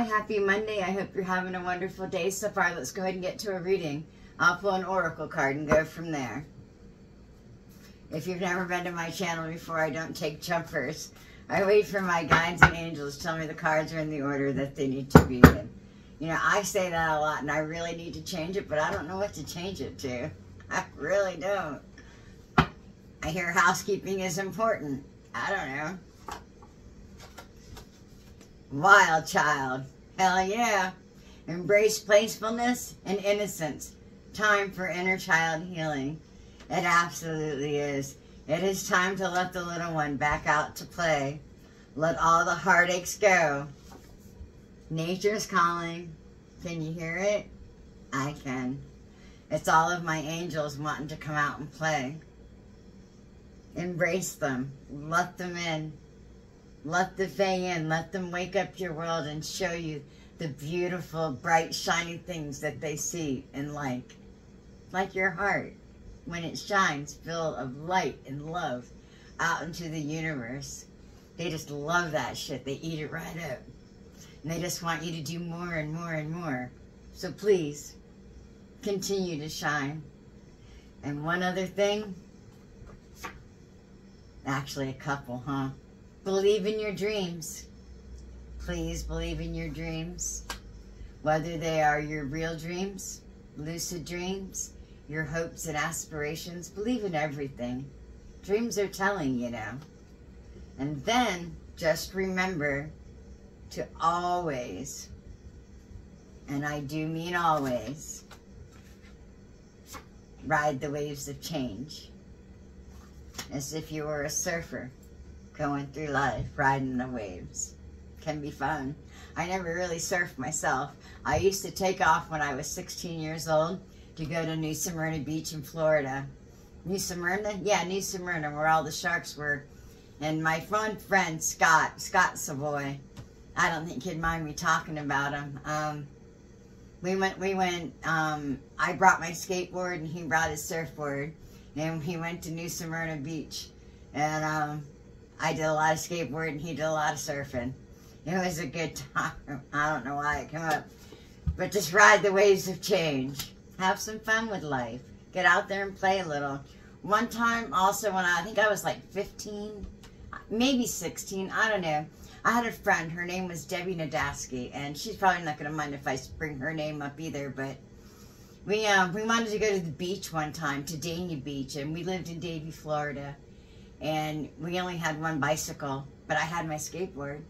happy Monday. I hope you're having a wonderful day so far. Let's go ahead and get to a reading. I'll pull an oracle card and go from there. If you've never been to my channel before, I don't take jumpers. I wait for my guides and angels to tell me the cards are in the order that they need to be in. You know, I say that a lot and I really need to change it, but I don't know what to change it to. I really don't. I hear housekeeping is important. I don't know. Wild child. Hell yeah. Embrace playfulness and innocence. Time for inner child healing. It absolutely is. It is time to let the little one back out to play. Let all the heartaches go. Nature's calling. Can you hear it? I can. It's all of my angels wanting to come out and play. Embrace them. Let them in. Let the fae in. Let them wake up your world and show you the beautiful, bright, shiny things that they see and like. Like your heart, when it shines full of light and love out into the universe. They just love that shit. They eat it right up. And they just want you to do more and more and more. So please, continue to shine. And one other thing, actually a couple, huh? Believe in your dreams. Please believe in your dreams. Whether they are your real dreams, lucid dreams, your hopes and aspirations, believe in everything. Dreams are telling, you know. And then just remember to always, and I do mean always, ride the waves of change. As if you were a surfer going through life, riding the waves. Can be fun. I never really surfed myself. I used to take off when I was 16 years old to go to New Smyrna Beach in Florida. New Smyrna? Yeah, New Smyrna, where all the sharks were. And my friend Scott Savoy, I don't think he'd mind me talking about him. I brought my skateboard and he brought his surfboard. And we went to New Smyrna Beach. And I did a lot of skateboarding and he did a lot of surfing. It was a good time. I don't know why it came up. But just ride the waves of change. Have some fun with life. Get out there and play a little. One time also when I think I was like 15, maybe 16, I don't know. I had a friend, her name was Debbie Nadaski, and she's probably not going to mind if I bring her name up either, but we wanted to go to the beach one time, to Dania Beach, and we lived in Davie, Florida, and we only had one bicycle, but I had my skateboard.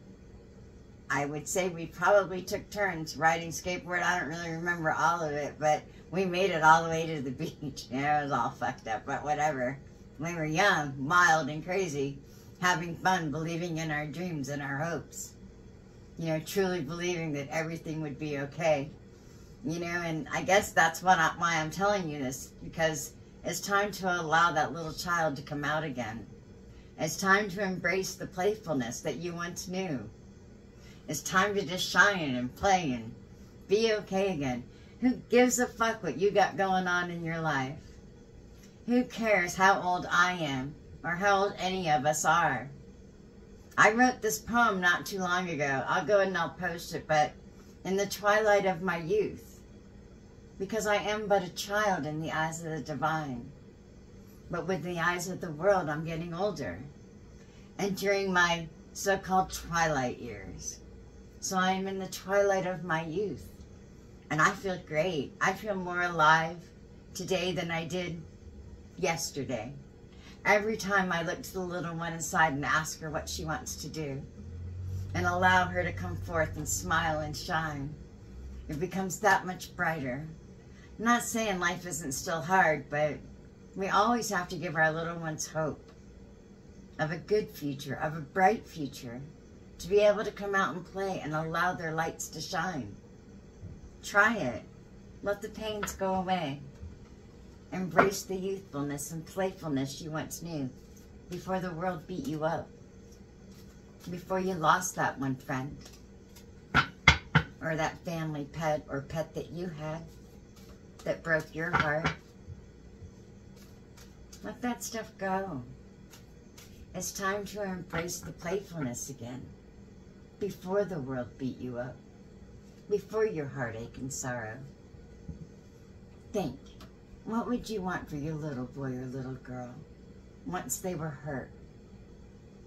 I would say we probably took turns riding skateboard. I don't really remember all of it, but we made it all the way to the beach. You know, it was all fucked up, but whatever. We were young, wild, and crazy, having fun, believing in our dreams and our hopes. You know, truly believing that everything would be okay. You know, and I guess that's why I'm telling you this, because it's time to allow that little child to come out again. It's time to embrace the playfulness that you once knew. It's time to just shine and play and be okay again. Who gives a fuck what you got going on in your life? Who cares how old I am or how old any of us are? I wrote this poem not too long ago. I'll go and I'll post it, but in the twilight of my youth, because I am but a child in the eyes of the divine. But with the eyes of the world, I'm getting older. And during my so-called twilight years, so I am in the twilight of my youth. And I feel great. I feel more alive today than I did yesterday. Every time I look to the little one inside and ask her what she wants to do, and allow her to come forth and smile and shine, it becomes that much brighter. I'm not saying life isn't still hard, but we always have to give our little ones hope of a good future, of a bright future, to be able to come out and play and allow their lights to shine. Try it. Let the pains go away. Embrace the youthfulness and playfulness you once knew before the world beat you up, before you lost that one friend, or that family pet or pet that you had that broke your heart. Let that stuff go. It's time to embrace the playfulness again before the world beat you up. before your heartache and sorrow. Think, what would you want for your little boy or little girl once they were hurt?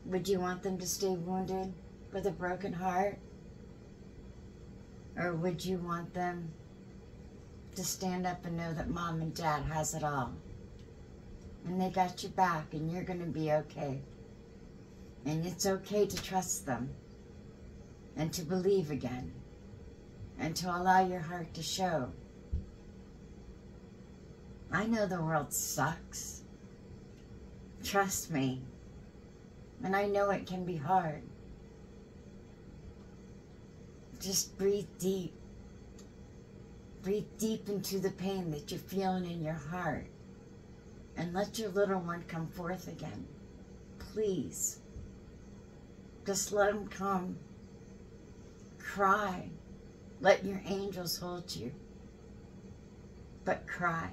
Would you want them to stay wounded with a broken heart? Or would you want them to stand up and know that mom and dad has it all? And they got your back and you're going to be okay. And it's okay to trust them and to believe again and to allow your heart to show. I know the world sucks. Trust me. And I know it can be hard. Just breathe deep. Breathe deep into the pain that you're feeling in your heart. And let your little one come forth again. Please. Just let him come. Cry. Let your angels hold you. But cry.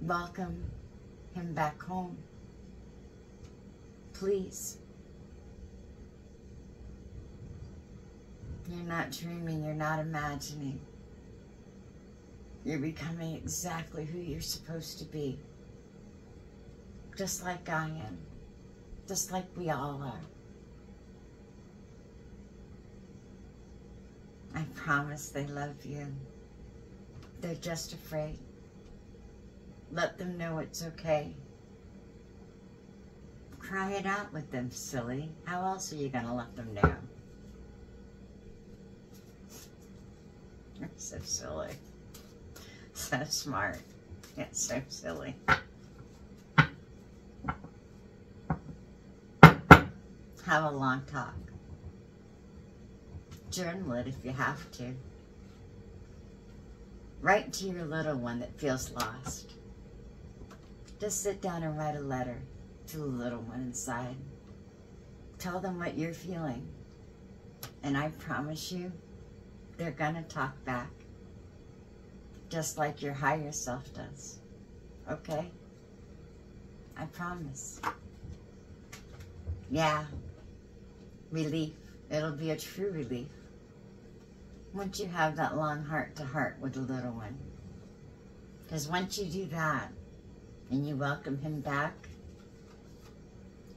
Welcome him back home. Please. You're not dreaming, you're not imagining. You're becoming exactly who you're supposed to be. Just like I am. Just like we all are. I promise they love you. They're just afraid. Let them know it's okay. Cry it out with them, silly. How else are you going to let them know? You're so silly. So smart. It's so silly. Have a long talk. Journal it if you have to. Write to your little one that feels lost. Just sit down and write a letter to the little one inside. Tell them what you're feeling. And I promise you, they're gonna talk back. Just like your higher self does. Okay? I promise. Yeah. Relief. It'll be a true relief. Once you have that long heart-to-heart with the little one. Because once you do that, and you welcome him back,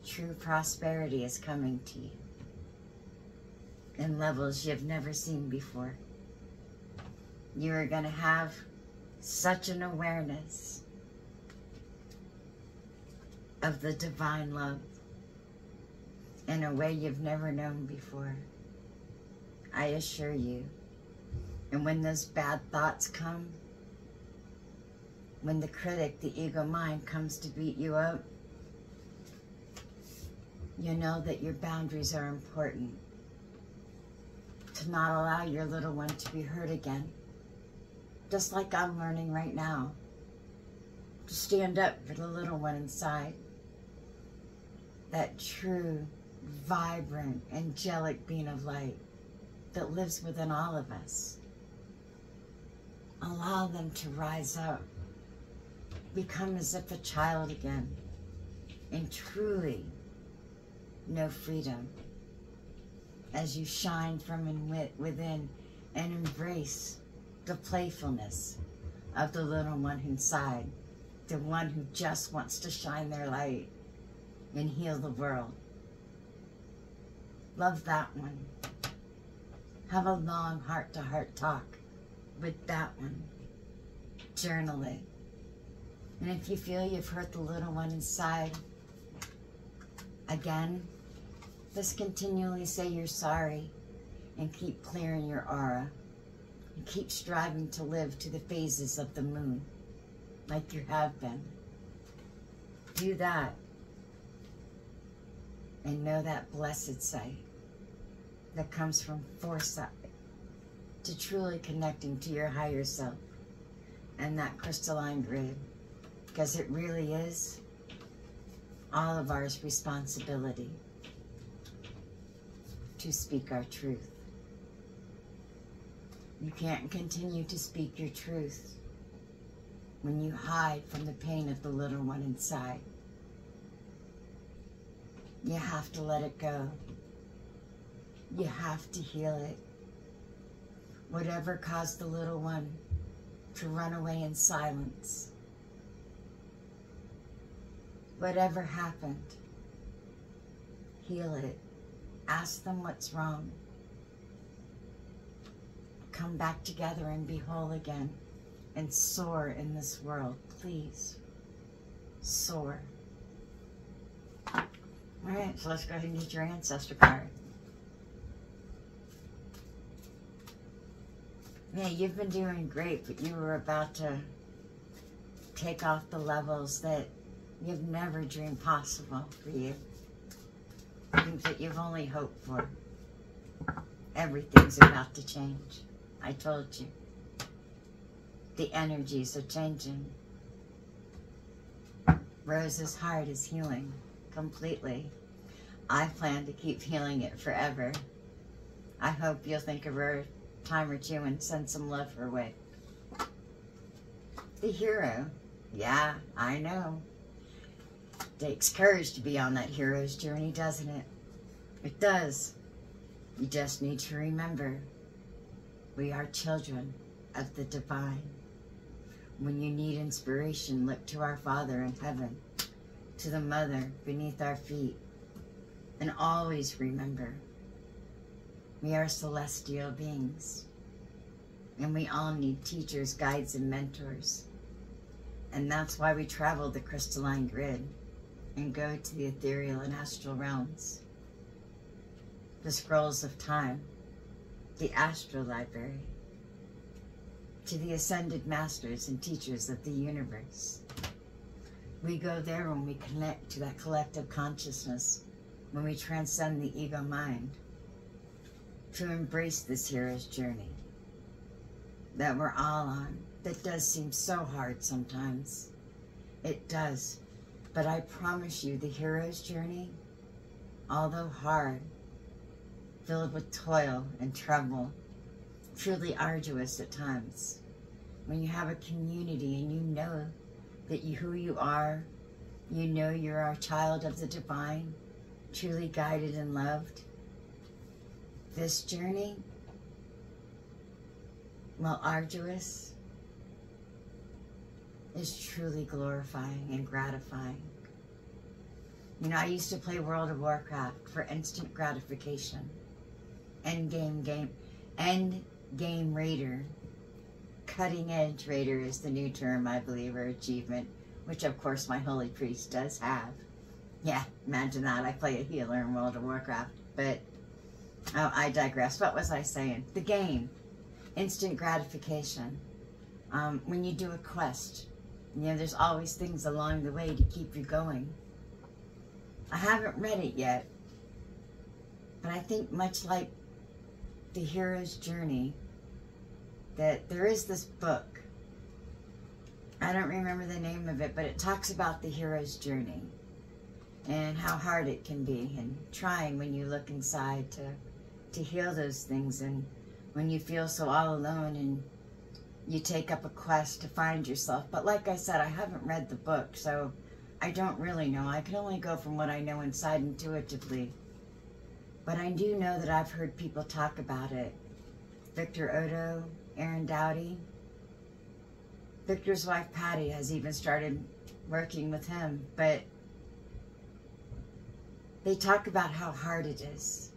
true prosperity is coming to you in levels you've never seen before. You are going to have such an awareness of the divine love in a way you've never known before. I assure you. And when those bad thoughts come, when the critic, the ego mind, comes to beat you up, you know that your boundaries are important. To not allow your little one to be hurt again. Just like I'm learning right now. To stand up for the little one inside. That true, vibrant, angelic being of light that lives within all of us. Allow them to rise up. Become as if a child again. And truly know freedom. As you shine from within and embrace the playfulness of the little one inside. The one who just wants to shine their light and heal the world. Love that one. Have a long heart-to-heart talk with that one. Journal it. And if you feel you've hurt the little one inside, again, just continually say you're sorry and keep clearing your aura. And keep striving to live to the phases of the moon like you have been. Do that and know that blessed sight that comes from foresight to truly connecting to your higher self and that crystalline grid, because it really is all of our responsibility to speak our truth. You can't continue to speak your truth when you hide from the pain of the little one inside. You have to let it go. You have to heal it. Whatever caused the little one to run away in silence, whatever happened, heal it. Ask them what's wrong. Come back together and be whole again and soar in this world. Please, soar. All right, so let's go ahead and get your ancestor card. Yeah, you've been doing great, but you were about to take off the levels that you've never dreamed possible for you. Things that you've only hoped for. Everything's about to change. I told you. The energies are changing. Rose's heart is healing completely. I plan to keep healing it forever. I hope you'll think of her a time or two and send some love her way. The hero. Yeah, I know. Takes courage to be on that hero's journey, doesn't it? It does. You just need to remember, we are children of the divine. When you need inspiration, look to our Father in heaven, to the Mother beneath our feet, and always remember, we are celestial beings, and we all need teachers, guides, and mentors. And that's why we travel the crystalline grid and go to the ethereal and astral realms, the scrolls of time, the astral library, to the ascended masters and teachers of the universe. We go there when we connect to that collective consciousness, when we transcend the ego mind, to embrace this hero's journey that we're all on. That does seem so hard sometimes. It does. But I promise you, the hero's journey, although hard, filled with toil and trouble, truly arduous at times, when you have a community and you know that who you are, you know you're a child of the divine, truly guided and loved, this journey, while arduous, is truly glorifying and gratifying. You know, I used to play World of Warcraft for instant gratification. End game raider. Cutting edge raider is the new term, I believe, or achievement, which of course my holy priest does have. Yeah, imagine that. I play a healer in World of Warcraft. But, oh, I digress. What was I saying? The game. Instant gratification. When you do a quest, you know, there's always things along the way to keep you going. I haven't read it yet, but I think much like the hero's journey, that there is this book. I don't remember the name of it, but it talks about the hero's journey and how hard it can be, and trying when you look inside to heal those things, and when you feel so all alone and you take up a quest to find yourself. But like I said, I haven't read the book, so I don't really know. I can only go from what I know inside intuitively. But I do know that I've heard people talk about it. Victor Odo, Aaron Dowdy. Victor's wife, Patty, has even started working with him. But they talk about how hard it is.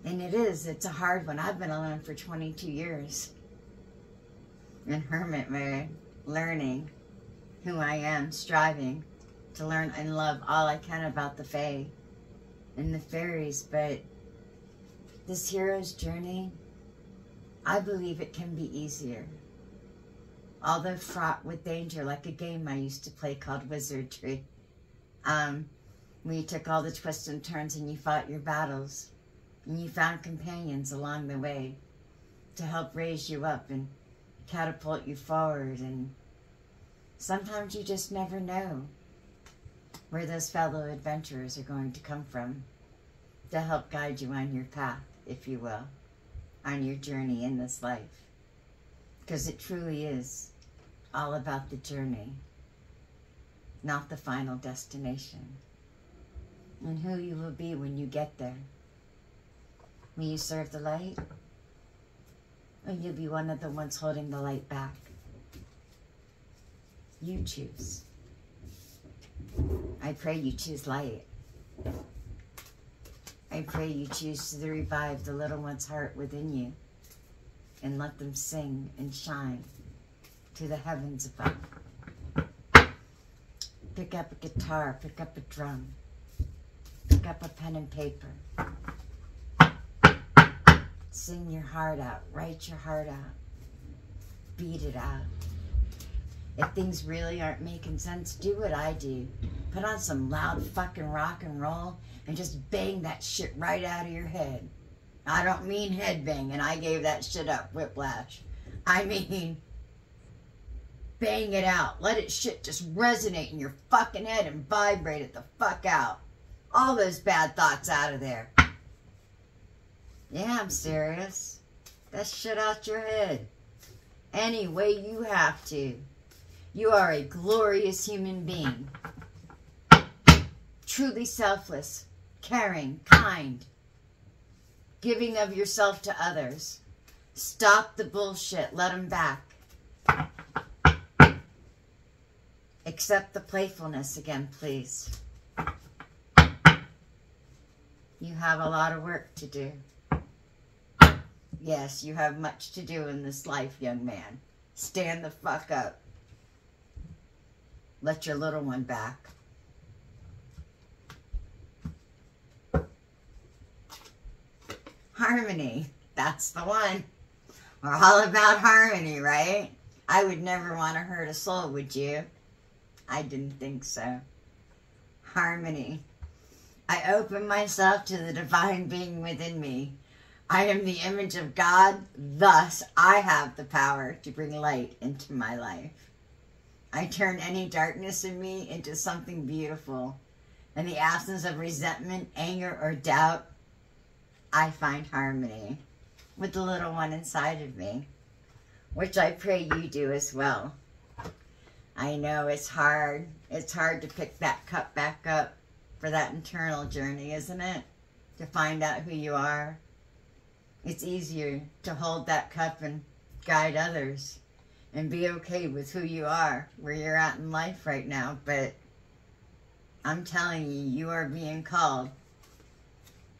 And it is. It's a hard one. I've been alone for 22 years. In hermit mode, learning who I am, striving to learn and love all I can about the Fae and the fairies. But this hero's journey, I believe it can be easier. Although fraught with danger, like a game I used to play called Wizardry. When you took all the twists and turns and you fought your battles, and you found companions along the way to help raise you up and catapult you forward. And sometimes you just never know where those fellow adventurers are going to come from to help guide you on your path, if you will, on your journey in this life. Because it truly is all about the journey, not the final destination, and who you will be when you get there. Will you serve the light? or you'll be one of the ones holding the light back. You choose. I pray you choose light. I pray you choose to revive the little one's heart within you and let them sing and shine to the heavens above. Pick up a guitar, pick up a drum, pick up a pen and paper. Sing your heart out, write your heart out, beat it out. If things really aren't making sense, do what I do. Put on some loud fucking rock and roll and just bang that shit right out of your head. I don't mean head banging. I gave that shit up, whiplash. I mean, bang it out. Let it shit just resonate in your fucking head and vibrate it the fuck out. All those bad thoughts out of there. Yeah, I'm serious. That shit out your head. Any way you have to. You are a glorious human being. Truly selfless, caring, kind, giving of yourself to others. Stop the bullshit. Let them back. Accept the playfulness again, please. You have a lot of work to do. Yes, you have much to do in this life, young man. Stand the fuck up. Let your little one back. Harmony. That's the one. We're all about harmony, right? I would never want to hurt a soul, would you? I didn't think so. Harmony. I open myself to the divine being within me. I am the image of God, thus I have the power to bring light into my life. I turn any darkness in me into something beautiful. In the absence of resentment, anger, or doubt, I find harmony with the little one inside of me, which I pray you do as well. I know it's hard. It's hard to pick that cup back up for that internal journey, isn't it? To find out who you are. It's easier to hold that cup and guide others and be okay with who you are, where you're at in life right now. But I'm telling you, you are being called.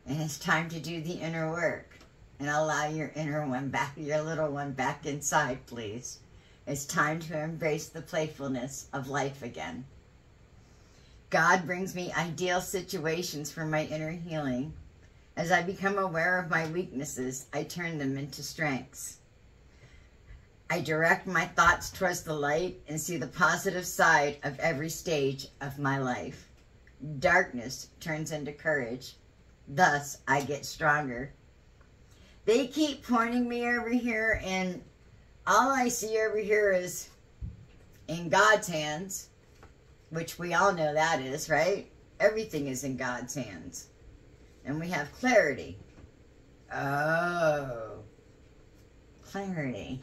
And it's time to do the inner work and allow your inner one back, your little one back inside, please. It's time to embrace the playfulness of life again. God brings me ideal situations for my inner healing. As I become aware of my weaknesses, I turn them into strengths. I direct my thoughts towards the light and see the positive side of every stage of my life. Darkness turns into courage. Thus, I get stronger. They keep pointing me over here, and all I see over here is in God's hands, which we all know that is, right? Everything is in God's hands. And we have clarity. Oh, clarity.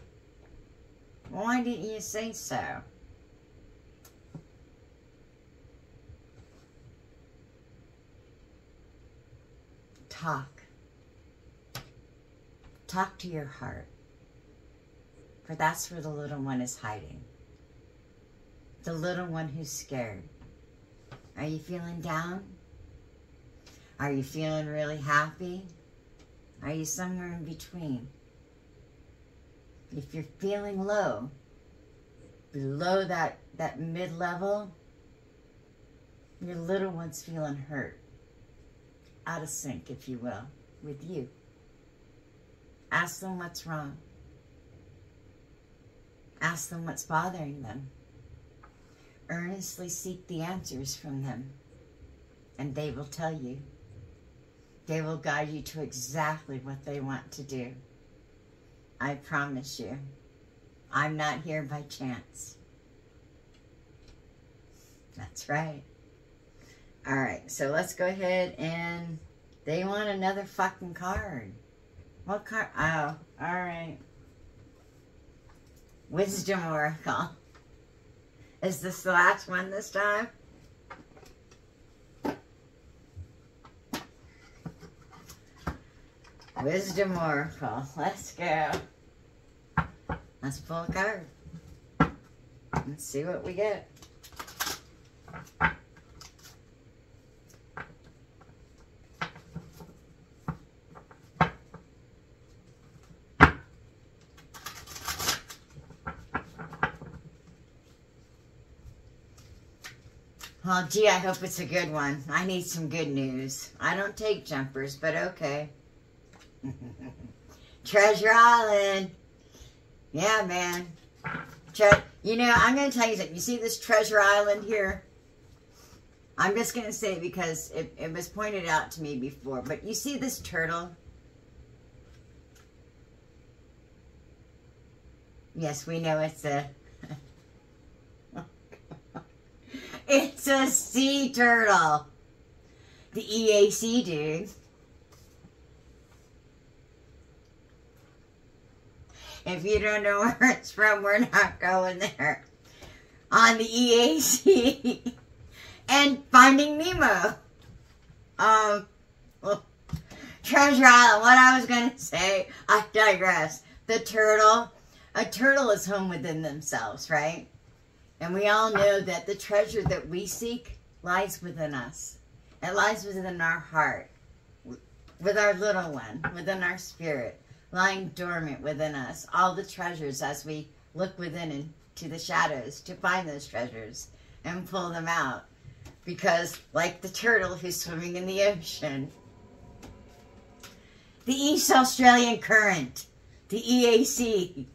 Why didn't you say so? Talk. Talk to your heart. For that's where the little one is hiding. The little one who's scared. Are you feeling down? Are you feeling really happy? Are you somewhere in between? If you're feeling low, below that mid-level, your little one's feeling hurt. Out of sync, if you will, with you. Ask them what's wrong. Ask them what's bothering them. Earnestly seek the answers from them, and they will tell you. They will guide you to exactly what they want to do. I promise you, I'm not here by chance. That's right. All right, so let's go ahead and they want another fucking card. What card? Oh, all right. Wisdom Oracle. Is this the last one this time? Wisdom Oracle. Let's go. Let's pull a card. Let's see what we get. Well, gee, I hope it's a good one. I need some good news. I don't take jumpers, but okay. Treasure Island. Yeah, man. You know, I'm going to tell you something. You see this Treasure Island here? I'm just going to say it because it was pointed out to me before. But you see this turtle? Yes, we know it's a... It's a sea turtle. The EAC, dude. If you don't know where it's from, we're not going there. On the EAC. And Finding Nemo. Well, Treasure Island. What I was going to say, I digress. The turtle. A turtle is home within themselves, right? And we all know that the treasure that we seek lies within us. It lies within our heart, with our little one, within our spirit, lying dormant within us. All the treasures as we look within into the shadows to find those treasures and pull them out. Because like the turtle who's swimming in the ocean, the East Australian Current, the EAC,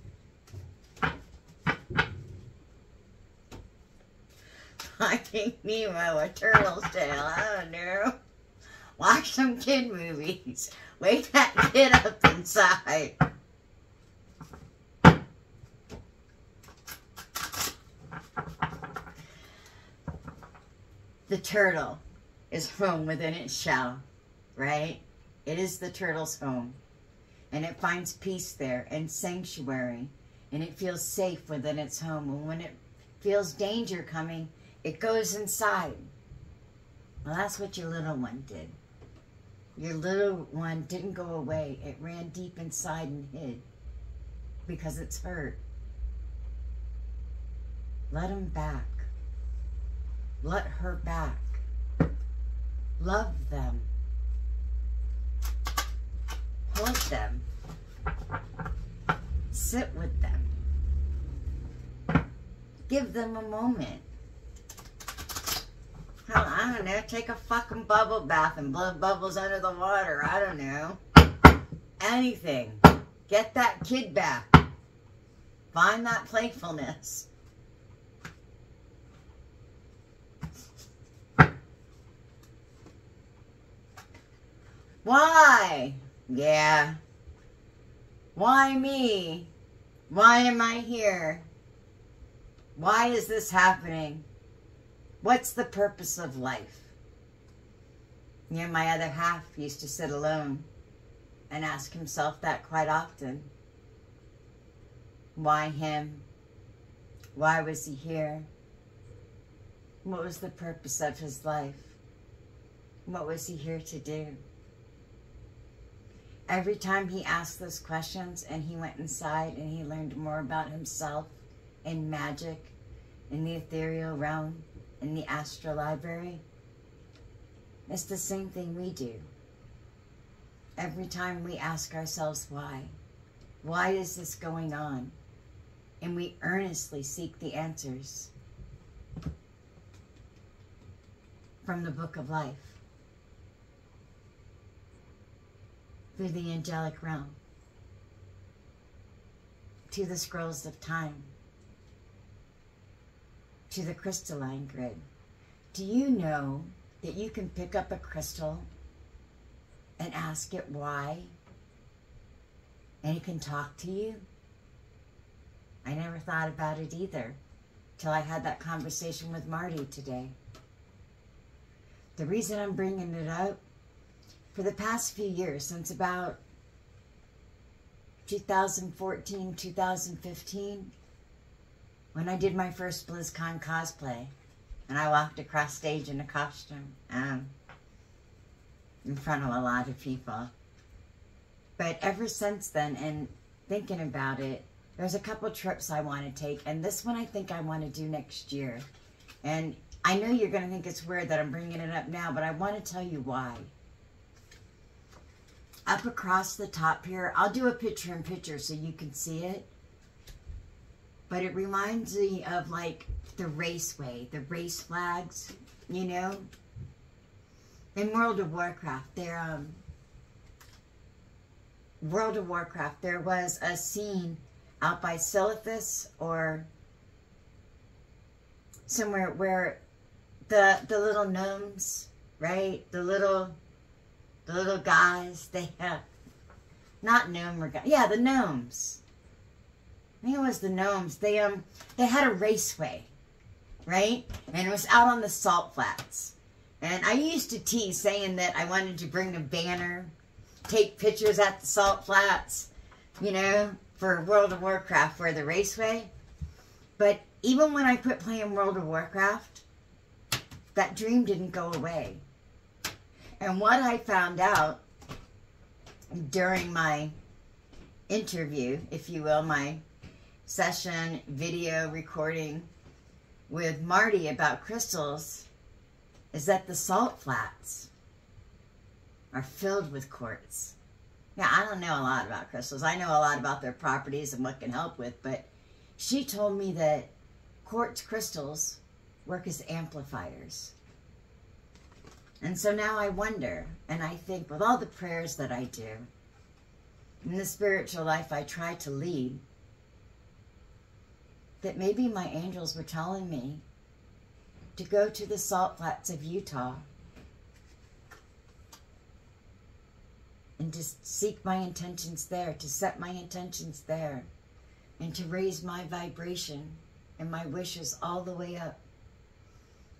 Finding Nemo, a turtle's tale, I don't know. Watch some kid movies. Wake that kid up inside. The turtle is home within its shell, right? It is the turtle's home. And it finds peace there and sanctuary. And it feels safe within its home. And when it feels danger coming, it goes inside. Well, that's what your little one did. Your little one didn't go away. It ran deep inside and hid because it's hurt. Let him back. Let her back. Love them. Hold them. Sit with them. Give them a moment. Hell, I don't know, take a fucking bubble bath and blow bubbles under the water. I don't know. Anything. Get that kid back. Find that playfulness. Why? Yeah. Why me? Why am I here? Why is this happening? What's the purpose of life? You know, my other half used to sit alone and ask himself that quite often. Why him? Why was he here? What was the purpose of his life? What was he here to do? Every time he asked those questions and he went inside and he learned more about himself in magic, in the ethereal realm, in the astral library, it's the same thing we do. Every time we ask ourselves why is this going on? And we earnestly seek the answers from the book of life, through the angelic realm, to the scrolls of time, to the crystalline grid. Do you know that you can pick up a crystal and ask it why, and it can talk to you? I never thought about it either till I had that conversation with Marty today. The reason I'm bringing it up, for the past few years, since about 2014, 2015, when I did my first BlizzCon cosplay, and I walked across stage in a costume, in front of a lot of people. But ever since then, and thinking about it, There's a couple trips I want to take, and this one I think I want to do next year. And I know you're going to think it's weird that I'm bringing it up now, but I want to tell you why. Up across the top here, I'll do a picture-in-picture so you can see it. But it reminds me of like the raceway, the race flags, you know? In World of Warcraft, World of Warcraft, there was a scene out by Silithus or somewhere where the little gnomes, right? The little guys, they have, not gnome or guys, yeah, the gnomes. I think it was the gnomes. They had a raceway, right? And it was out on the salt flats. And I used to tease saying that I wanted to bring a banner, take pictures at the salt flats, you know, for World of Warcraft for the raceway. But even when I quit playing World of Warcraft, that dream didn't go away. And what I found out during my interview, if you will, my session video recording with Marty about crystals, is that the salt flats are filled with quartz. Yeah, I don't know a lot about crystals. I know a lot about their properties and what can help with, but she told me that quartz crystals work as amplifiers. And so now I wonder, and I think with all the prayers that I do, in the spiritual life I try to lead, that maybe my angels were telling me to go to the salt flats of Utah and to seek my intentions there, to set my intentions there, and to raise my vibration and my wishes all the way up,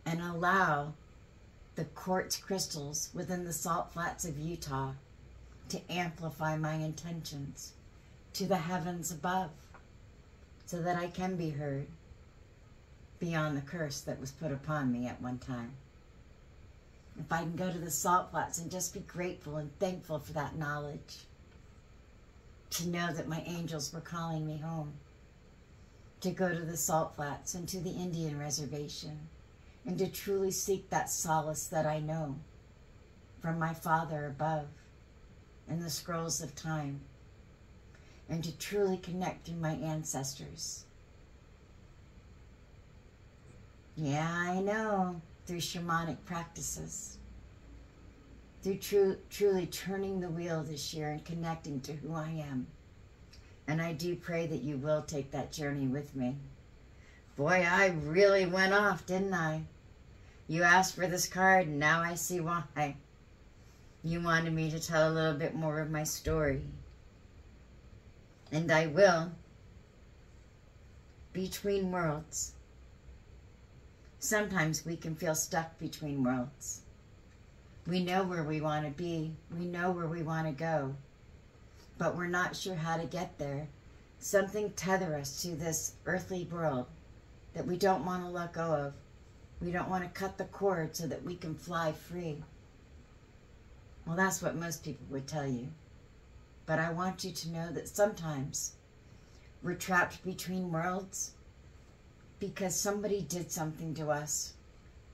and allow the quartz crystals within the salt flats of Utah to amplify my intentions to the heavens above, so that I can be heard beyond the curse that was put upon me at one time. If I can go to the salt flats and just be grateful and thankful for that knowledge, to know that my angels were calling me home, to go to the salt flats and to the Indian reservation, and to truly seek that solace that I know from my Father above in the scrolls of time, and to truly connect through my ancestors. Yeah, I know, through shamanic practices, through truly turning the wheel this year and connecting to who I am. And I do pray that you will take that journey with me. Boy, I really went off, didn't I? You asked for this card, and now I see why. You wanted me to tell a little bit more of my story. And I will. Between worlds. Sometimes we can feel stuck between worlds. We know where we want to be. We know where we want to go. But we're not sure how to get there. Something tether us to this earthly world that we don't want to let go of. We don't want to cut the cord so that we can fly free. Well, that's what most people would tell you. But I want you to know that sometimes we're trapped between worlds because somebody did something to us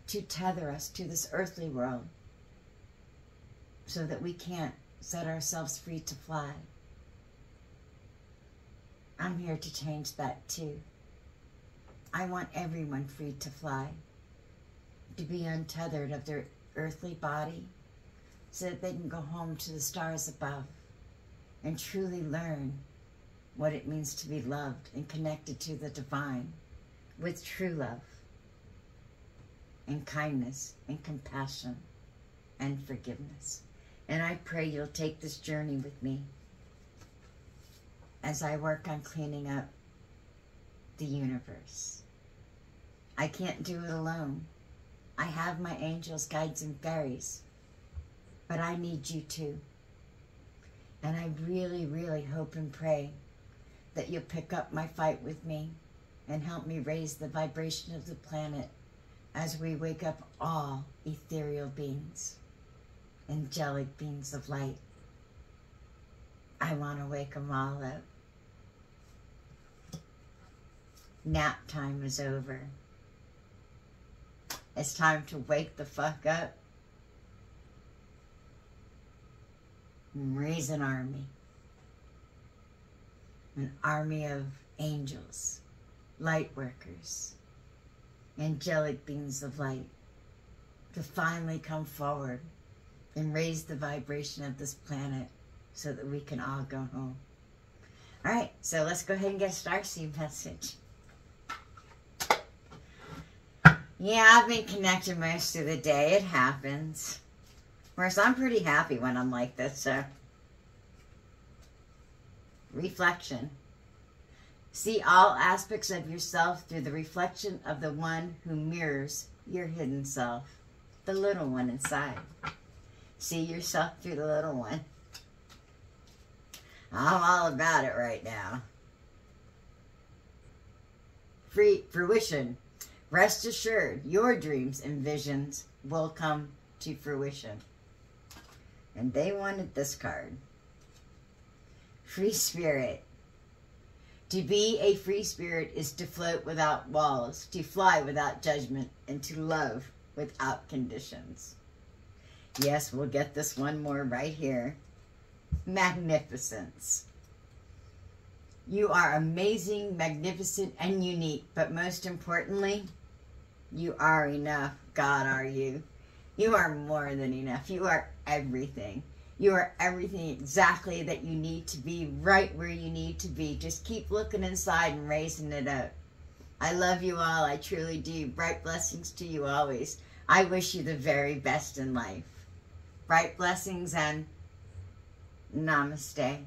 to tether us to this earthly world so that we can't set ourselves free to fly. I'm here to change that too. I want everyone free to fly, to be untethered of their earthly body so that they can go home to the stars above and truly learn what it means to be loved and connected to the divine with true love and kindness and compassion and forgiveness. And I pray you'll take this journey with me as I work on cleaning up the universe. I can't do it alone. I have my angels, guides, and fairies, but I need you too. And I really, really hope and pray that you'll pick up my fight with me and help me raise the vibration of the planet as we wake up all ethereal beings, angelic beings of light. I want to wake them all up. Nap time is over. It's time to wake the fuck up and raise an army. An army of angels, light workers, angelic beings of light to finally come forward and raise the vibration of this planet so that we can all go home. All right, so let's go ahead and get a starseed message. Yeah, I've been connected most of the day. It happens. Whereas I'm pretty happy when I'm like this, so. Reflection. See all aspects of yourself through the reflection of the one who mirrors your hidden self, the little one inside. See yourself through the little one. I'm all about it right now. Fruition. Rest assured, your dreams and visions will come to fruition. And they wanted this card. Free spirit. To be a free spirit is to float without walls, to fly without judgment, and to love without conditions. Yes, we'll get this one more right here. Magnificence. You are amazing, magnificent, and unique, but most importantly, you are enough. God, are you? You are more than enough. You are everything. You are everything exactly that you need to be, right where you need to be. Just keep looking inside and raising it up. I love you all. I truly do. Bright blessings to you always. I wish you the very best in life. Bright blessings and namaste.